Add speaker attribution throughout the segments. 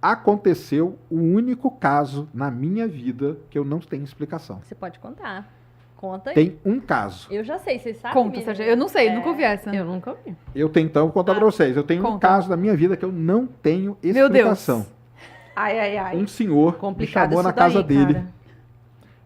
Speaker 1: aconteceu o único caso na minha vida que eu não tenho explicação.
Speaker 2: Você pode contar. Conta aí.
Speaker 1: Tem um caso.
Speaker 2: Eu já sei, vocês sabem?
Speaker 3: Conta, Sérgio. Eu não sei, nunca ouvi essa.
Speaker 2: Eu nunca ouvi.
Speaker 1: Eu tenho então vou contar pra vocês. Eu tenho um
Speaker 3: Conta.
Speaker 1: caso na minha vida que eu não tenho
Speaker 3: Meu
Speaker 1: explicação.
Speaker 3: Deus.
Speaker 4: Ai.
Speaker 1: Um senhor me
Speaker 4: Complicado
Speaker 1: chamou
Speaker 4: isso
Speaker 1: na casa
Speaker 4: daí,
Speaker 1: dele,
Speaker 4: cara.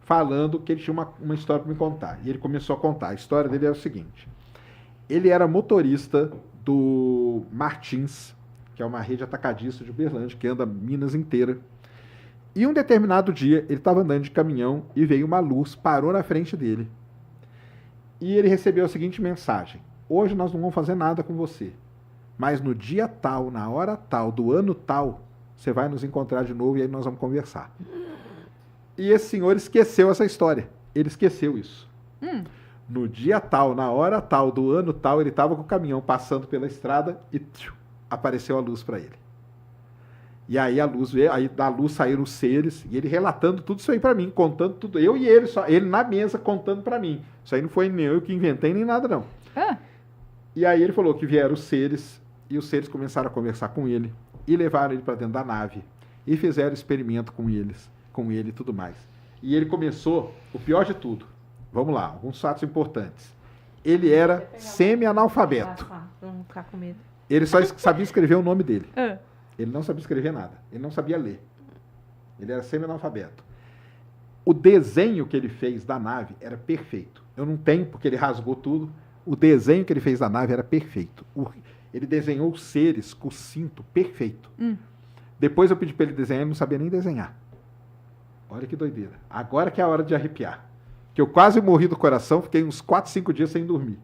Speaker 1: falando que ele tinha uma história para me contar. E ele começou a contar. A história dele era o seguinte. Ele era motorista do Martins, que é uma rede atacadista de Uberlândia, que anda Minas inteira. E um determinado dia, ele estava andando de caminhão e veio uma luz, parou na frente dele. E ele recebeu a seguinte mensagem. Hoje nós não vamos fazer nada com você. Mas no dia tal, na hora tal, do ano tal, você vai nos encontrar de novo e aí nós vamos conversar. E esse senhor esqueceu essa história. Ele esqueceu isso. No dia tal, na hora tal, do ano tal, ele estava com o caminhão passando pela estrada e apareceu a luz para ele. E aí a luz veio, aí da luz saíram os seres, e ele relatando tudo isso aí para mim, contando tudo. Eu e ele, só ele na mesa contando para mim. Isso aí não foi nem eu que inventei, nem nada não. E aí ele falou que vieram os seres, e os seres começaram a conversar com ele, e levaram ele para dentro da nave, e fizeram experimento com ele e tudo mais. E ele começou, o pior de tudo, vamos lá, alguns fatos importantes. Ele era semi-analfabeto.
Speaker 4: Vamos ficar com medo.
Speaker 1: Ele só sabia escrever o nome dele. Ele não sabia escrever nada. Ele não sabia ler. Ele era semi-analfabeto. O desenho que ele fez da nave era perfeito. Eu não tenho, porque ele rasgou tudo. O desenho que ele fez da nave era perfeito. Ele desenhou os seres com o cinto perfeito. Depois eu pedi para ele desenhar, ele não sabia nem desenhar. Olha que doideira. Agora que é a hora de arrepiar. Que eu quase morri do coração, fiquei uns 4, 5 dias sem dormir.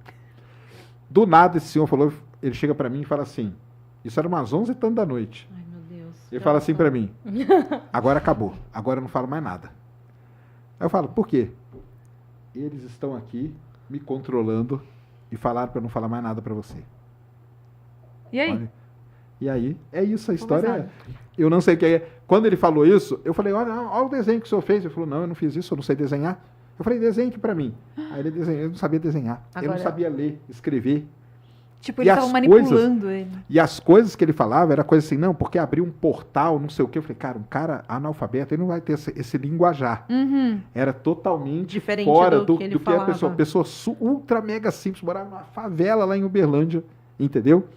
Speaker 1: Do nada, esse senhor falou, ele chega para mim e fala assim, isso era umas 11 e tanto da noite.
Speaker 4: Ai, meu Deus.
Speaker 1: Ele fala assim para mim, agora acabou, agora eu não falo mais nada. Aí eu falo, por quê? Eles estão aqui me controlando e falaram para eu não falar mais nada para você.
Speaker 3: E aí?
Speaker 1: Olha, e aí, é isso, a história eu não sei o que é. Quando ele falou isso, eu falei, olha o desenho que o senhor fez. Ele falou, não, eu não fiz isso, eu não sei desenhar. Eu falei, desenhe aqui para mim. Aí ele desenhou, eu não sabia desenhar, eu não sabia ler, escrever.
Speaker 3: Tipo, eles estavam manipulando ele.
Speaker 1: E as coisas que ele falava era coisa assim, não, porque abriu um portal, não sei o quê. Eu falei, cara, um cara analfabeto, ele não vai ter esse linguajar. Era totalmente
Speaker 4: diferente
Speaker 1: fora
Speaker 4: do que ele falava.
Speaker 1: a pessoa ultra mega simples, morava numa favela lá em Uberlândia, entendeu?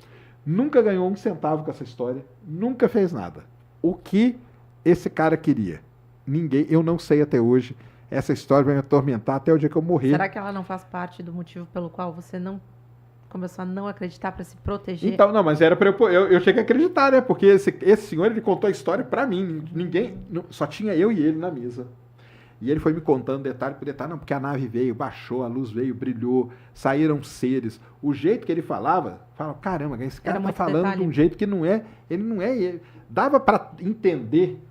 Speaker 1: Nunca ganhou um centavo com essa história, nunca fez nada. O que esse cara queria? Ninguém, eu não sei até hoje. Essa história vai me atormentar até o dia que eu morrer.
Speaker 4: Será que ela não faz parte do motivo pelo qual você não começou a não acreditar para se proteger?
Speaker 1: Então, não, mas era para eu tinha que acreditar, né? Porque esse senhor, ele contou a história para mim. Ninguém, só tinha eu e ele na mesa. E ele foi me contando detalhe por detalhe, não, porque a nave veio, baixou, a luz veio, brilhou, saíram seres. O jeito que ele falava, caramba, esse cara tá falando de um jeito que não é, ele não é ele. Dava para entender.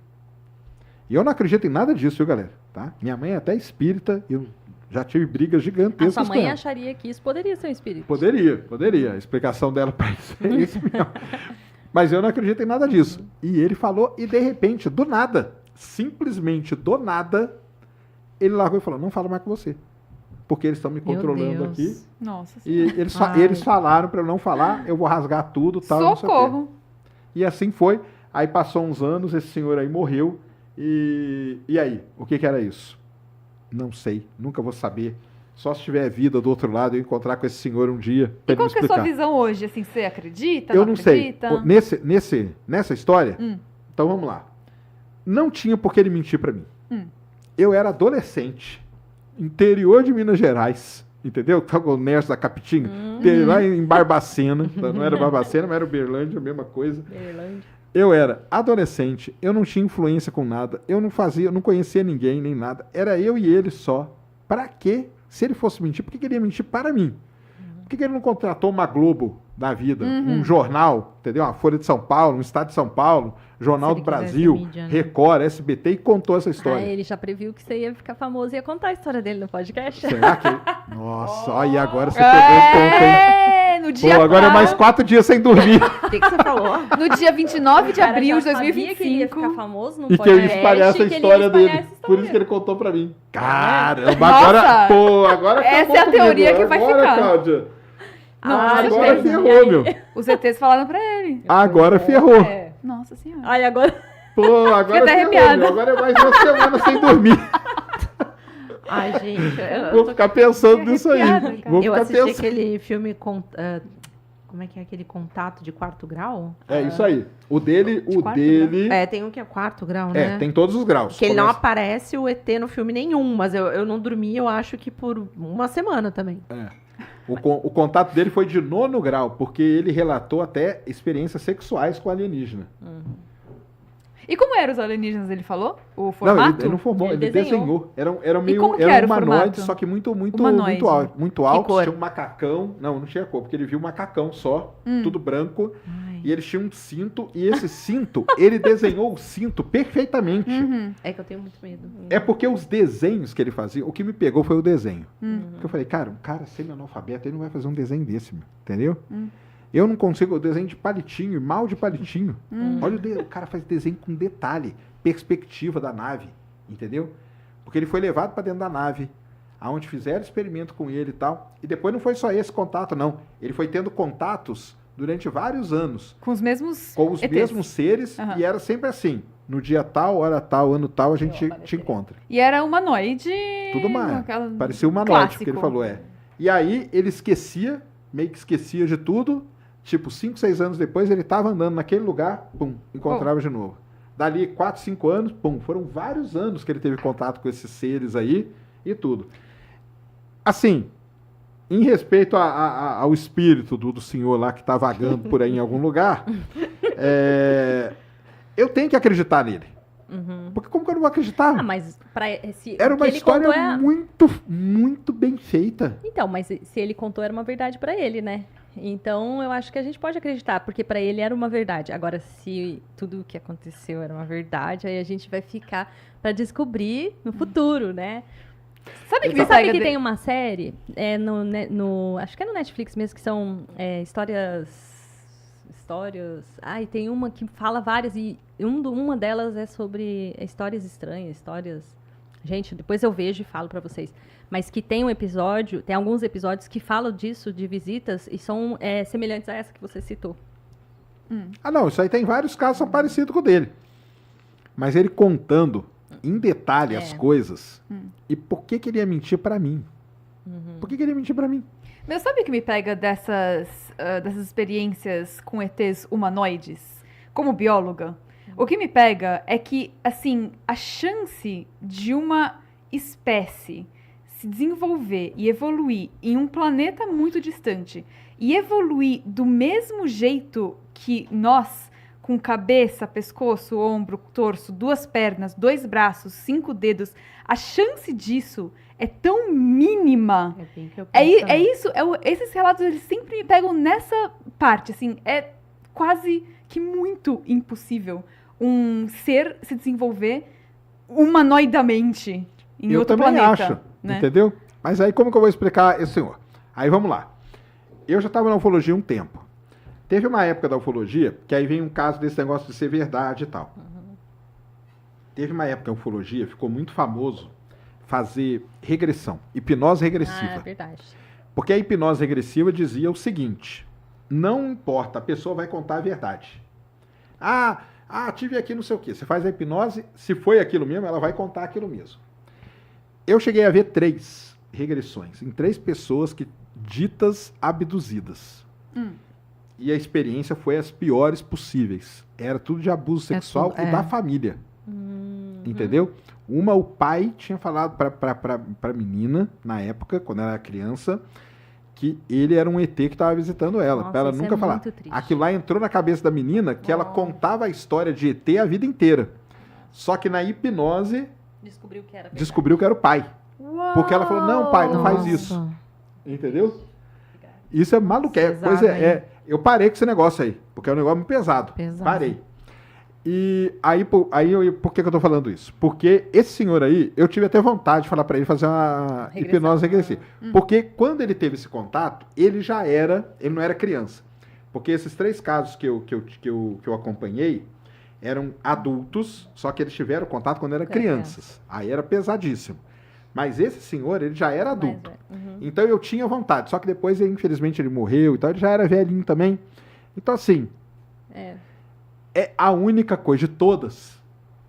Speaker 1: E eu não acredito em nada disso, viu, galera? Tá? Minha mãe é até espírita, eu já tive brigas gigantescas.
Speaker 2: A sua mãe acharia que isso poderia ser um espírito?
Speaker 1: Poderia. A explicação dela para isso é isso mesmo. Mas eu não acredito em nada disso. E ele falou, e de repente, do nada, simplesmente do nada, ele largou e falou, não falo mais com você. Porque eles estão me controlando aqui.
Speaker 3: Nossa
Speaker 1: e eles falaram para eu não falar, eu vou rasgar tudo, tal.
Speaker 3: Socorro!
Speaker 1: E assim foi. Aí passou uns anos, esse senhor aí morreu. E aí? O que era isso? Não sei, nunca vou saber. Só se tiver vida do outro lado, eu encontrar com esse senhor um dia.
Speaker 3: E qual que é a sua visão hoje? Assim, você acredita?
Speaker 1: Eu não sei. Nessa história, então vamos lá. Não tinha por que ele mentir para mim. Eu era adolescente, interior de Minas Gerais, entendeu? Tava o Nerso da Capitinga, lá em Barbacena. Não era Barbacena, mas era Uberlândia, a mesma coisa. Eu era adolescente, eu não tinha influência com nada, eu não conhecia ninguém, nem nada. Era eu e ele só. Para quê? Se ele fosse mentir, por que ele ia mentir para mim? Por que ele não contratou uma Globo da vida, um jornal, entendeu? Uma Folha de São Paulo, um Estado de São Paulo, Jornal do Brasil,
Speaker 4: mídia, né?
Speaker 1: Record, SBT, e contou essa história.
Speaker 2: Ele já previu que você ia ficar famoso e ia contar a história dele no podcast.
Speaker 1: Será que... Nossa, e agora você pegou o ponto, hein?
Speaker 3: No dia
Speaker 1: agora é mais 4 dias sem dormir.
Speaker 4: O que você falou?
Speaker 3: No dia 29 de abril de
Speaker 2: Sabia que ele ia
Speaker 3: 2025.
Speaker 2: ficar famoso no
Speaker 1: E que eu ia
Speaker 2: podcast,
Speaker 1: espalhar essa
Speaker 2: que ele ia
Speaker 1: história
Speaker 2: espalhar
Speaker 1: dele.
Speaker 2: essa história.
Speaker 1: Por isso que ele contou pra mim. Caramba,
Speaker 3: Nossa!
Speaker 1: agora
Speaker 3: Essa
Speaker 1: acabou
Speaker 3: é a teoria
Speaker 1: comigo.
Speaker 3: que vai
Speaker 1: Agora,
Speaker 3: ficar.
Speaker 1: Cláudia,
Speaker 3: Nossa,
Speaker 1: agora
Speaker 3: gente.
Speaker 1: ferrou, meu.
Speaker 3: Os ETs falaram pra ele.
Speaker 1: Agora ferrou.
Speaker 2: É.
Speaker 3: Nossa senhora.
Speaker 2: Ai, agora...
Speaker 1: Pô, agora
Speaker 3: até
Speaker 1: ferrou,
Speaker 3: arrepiada.
Speaker 1: meu. Agora é mais uma semana sem dormir.
Speaker 4: Ai, gente,
Speaker 1: Vou ficar pensando nisso aí.
Speaker 3: arrepiada, cara.
Speaker 1: Vou
Speaker 4: eu
Speaker 1: ficar
Speaker 4: assisti
Speaker 1: pensando.
Speaker 4: aquele filme como é que é aquele Contato de Quarto Grau?
Speaker 1: É isso aí. O dele.
Speaker 3: quarto
Speaker 4: É, tem um que é quarto grau, né?
Speaker 1: Tem todos os graus.
Speaker 4: Que ele não
Speaker 1: Começa-
Speaker 4: aparece o ET no filme nenhum, mas eu não dormi, eu acho que por uma semana também.
Speaker 1: O contato dele foi de 9º grau, porque ele relatou até experiências sexuais com alienígena.
Speaker 3: E como eram os alienígenas, ele falou? O
Speaker 1: Não,
Speaker 3: formato?
Speaker 1: ele não formou,
Speaker 2: Ele
Speaker 1: ele
Speaker 2: desenhou.
Speaker 1: desenhou. Era meio
Speaker 3: como que
Speaker 1: era
Speaker 3: era
Speaker 1: um
Speaker 3: o
Speaker 1: humanoide,
Speaker 3: formato?
Speaker 1: só que muito
Speaker 3: Humanoide.
Speaker 1: muito alto.
Speaker 4: cor?
Speaker 1: Tinha um macacão. Não tinha cor, porque ele viu um macacão só, tudo branco.
Speaker 4: Ai,
Speaker 1: E eles tinham um cinto, e esse cinto, ele desenhou o cinto perfeitamente.
Speaker 3: Uhum.
Speaker 4: é que eu tenho muito medo.
Speaker 1: É porque os desenhos que ele fazia, o que me pegou foi o desenho. Porque eu falei, cara, um cara semi-analfabeto, ele não vai fazer um desenho desse, meu, entendeu? Eu não consigo, o desenho de palitinho, mal de palitinho. Olha o cara faz desenho com detalhe, perspectiva da nave, entendeu? Porque ele foi levado para dentro da nave, aonde fizeram experimento com ele e tal. E depois não foi só esse contato, não. Ele foi tendo contatos durante vários anos
Speaker 3: Com os mesmos
Speaker 1: com os
Speaker 3: ETs.
Speaker 1: mesmos seres,
Speaker 3: Aham.
Speaker 1: e era sempre assim. No dia tal, hora tal, ano tal, a gente te encontra.
Speaker 3: E era humanoide.
Speaker 1: Tudo mais.
Speaker 3: aquela-
Speaker 1: Parecia humanoide,
Speaker 3: clássico.
Speaker 1: que ele falou, E aí ele esquecia, meio que esquecia de tudo. Tipo, 5, 6 anos depois, ele tava andando naquele lugar, pum, encontrava de novo. Dali 4, 5 anos, pum, foram vários anos que ele teve contato com esses seres aí e tudo. Assim, em respeito ao espírito do senhor lá que tá vagando por aí em algum lugar, eu tenho que acreditar nele. Porque como que eu não vou acreditar?
Speaker 2: Ah, mas
Speaker 1: Era
Speaker 2: o
Speaker 1: uma
Speaker 2: que ele
Speaker 1: história
Speaker 2: contou é...
Speaker 1: muito, muito bem feita.
Speaker 2: Então, mas se ele contou, era uma verdade pra ele, né? Então, eu acho que a gente pode acreditar, porque pra ele era uma verdade. Agora, se tudo o que aconteceu era uma verdade, aí a gente vai ficar pra descobrir no futuro, né?
Speaker 3: Sabe que
Speaker 2: Você
Speaker 3: me
Speaker 2: sabe
Speaker 3: pega
Speaker 2: que
Speaker 3: de-
Speaker 2: tem uma série, acho que é no Netflix mesmo, que são histórias... Ai, tem uma que fala várias, e uma delas é sobre histórias estranhas, Gente, depois eu vejo e falo pra vocês. Mas que tem tem alguns episódios que falam disso, de visitas, e são semelhantes a essa que você citou.
Speaker 1: Ah, não, isso aí tem vários casos são parecidos com o dele. Mas ele contando em detalhe as coisas. E por que que ele ia mentir pra mim? Por que que ele ia mentir pra mim?
Speaker 3: Mas sabe o que me pega dessas experiências com ETs humanoides? Como bióloga, o que me pega é que, assim, a chance de uma espécie se desenvolver e evoluir em um planeta muito distante e evoluir do mesmo jeito que nós, com cabeça, pescoço, ombro, torso, 2 pernas, 2 braços, 5 dedos, a chance disso é tão mínima.
Speaker 4: É bem que eu
Speaker 3: É
Speaker 4: penso também.
Speaker 3: isso, esses relatos eles sempre me pegam nessa parte, assim, é quase que muito impossível um ser se desenvolver humanoidamente em
Speaker 1: Eu
Speaker 3: outro
Speaker 1: também
Speaker 3: planeta,
Speaker 1: acho,
Speaker 3: né?
Speaker 1: entendeu? Mas aí como que eu vou explicar esse senhor? Aí vamos lá. Eu já estava na ufologia há um tempo. Teve uma época da ufologia que aí vem um caso desse negócio de ser verdade e tal. Teve uma época da ufologia, ficou muito famoso fazer regressão, hipnose
Speaker 2: Ah, é
Speaker 1: regressiva.
Speaker 2: verdade.
Speaker 1: Porque a hipnose regressiva dizia o seguinte: não importa, a pessoa vai contar a verdade. Tive aqui não sei o quê. Você faz a hipnose, se foi aquilo mesmo, ela vai contar aquilo mesmo. Eu cheguei a ver 3 regressões em 3 pessoas que ditas abduzidas. E a experiência foi as piores possíveis. Era tudo de abuso sexual
Speaker 4: tudo,
Speaker 1: e da família. Entendeu? O pai tinha falado pra menina, na época, quando ela era criança, que ele era um ET que estava visitando ela.
Speaker 2: Nossa,
Speaker 1: Pra ela
Speaker 2: isso
Speaker 1: nunca
Speaker 2: é
Speaker 1: falar.
Speaker 2: muito triste.
Speaker 1: Aquilo lá entrou na cabeça da menina que ela
Speaker 2: Nossa.
Speaker 1: contava a história de ET a vida inteira. Só que na hipnose
Speaker 2: Descobriu que era verdade.
Speaker 1: descobriu que era o pai. Porque ela falou, não, pai, não faz
Speaker 4: Nossa.
Speaker 1: isso. Entendeu? Isso é maluqué.
Speaker 4: Pesado,
Speaker 1: Coisa
Speaker 4: hein?
Speaker 1: eu parei com esse negócio aí, porque é um negócio muito pesado.
Speaker 4: Pesado.
Speaker 1: Parei. E aí por que eu tô falando isso? Porque esse senhor aí, eu tive até vontade de falar pra ele fazer uma
Speaker 2: Regressão.
Speaker 1: hipnose regressiva. Porque quando ele teve esse contato, ele não era criança. Porque esses 3 casos que eu acompanhei eram adultos, só que eles tiveram contato quando eram crianças. Aí era pesadíssimo. Mas esse senhor, ele já era adulto. Então eu tinha vontade, só que depois, infelizmente, ele morreu e tal, ele já era velhinho também. Então, assim, é a única coisa de todas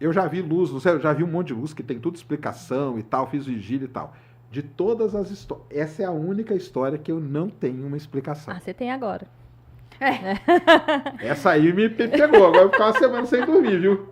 Speaker 1: Eu já vi luz, não sei, eu já vi um monte de luz que tem tudo explicação e tal, fiz vigília e tal. De todas as histórias, essa é a única história que eu não tenho uma explicação.
Speaker 2: Ah, você tem agora.
Speaker 1: Essa aí me pegou, agora eu vou ficar uma semana sem dormir, viu?